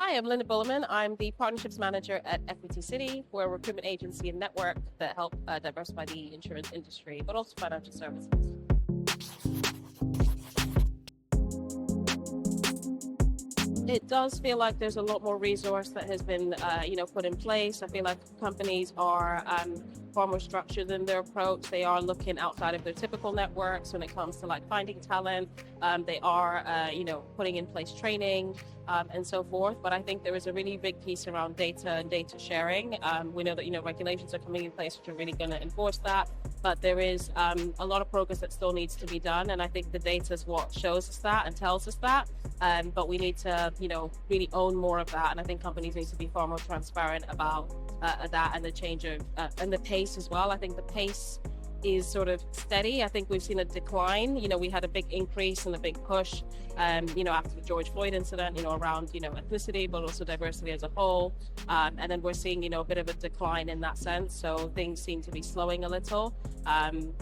Hi, I'm Lynn Abhulimen. I'm the Partnerships Manager at Equity City. We're a recruitment agency and network that help diversify the insurance industry, but also financial services. It does feel like there's a lot more resource that has been, put in place. I feel like companies are far more structured in their approach. They are looking outside of their typical networks when it comes to like finding talent. They are, putting in place training and so forth. But I think there is a really big piece around data and data sharing. We know that, regulations are coming in place which are really going to enforce that. But there is a lot of progress that still needs to be done. And I think the data is what shows us that and tells us that. But we need to, really own more of that. And I think companies need to be far more transparent about that and the change of, and the pace as well. I think the pace is sort of steady. I think we've seen a decline. We had a big increase and a big push, after the George Floyd incident, around, ethnicity, but also diversity as a whole. And then we're seeing, a bit of a decline in that sense. So things seem to be slowing a little. And,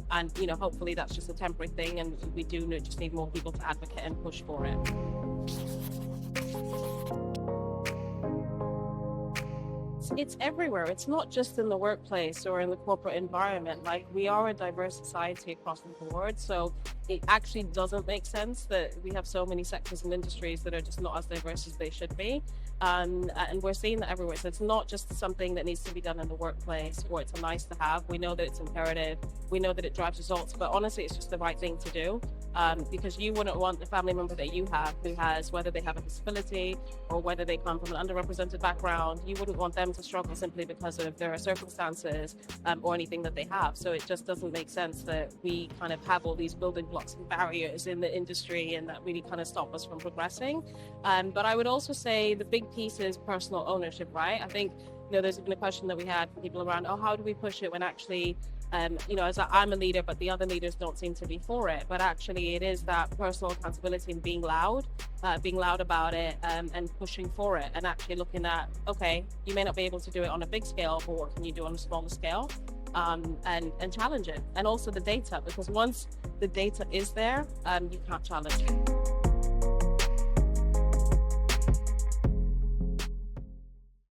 hopefully that's just a temporary thing. And we do just need more people to advocate and push for it. It's everywhere. It's not just in the workplace or in the corporate environment. Like, we are a diverse society across the board. So it actually doesn't make sense that we have so many sectors and industries that are just not as diverse as they should be. And we're seeing that everywhere. So it's not just something that needs to be done in the workplace or it's a nice to have. We know that it's imperative. We know that it drives results, but honestly, it's just the right thing to do. Because you wouldn't want the family member that you have who has, whether they have a disability or whether they come from an underrepresented background, you wouldn't want them to struggle simply because of their circumstances or anything that they have. So it just doesn't make sense that we kind of have all these building blocks and barriers in the industry and that really kind of stop us from progressing. But I would also say the big piece is personal ownership, right? I think, there's been a question that we had from people around, how do we push it when actually as I'm a leader, but the other leaders don't seem to be for it. But actually it is that personal accountability and being loud about it and pushing for it and actually looking at, okay, you may not be able to do it on a big scale, but what can you do on a smaller scale? And challenge it. And also the data, because once the data is there, you can't challenge it.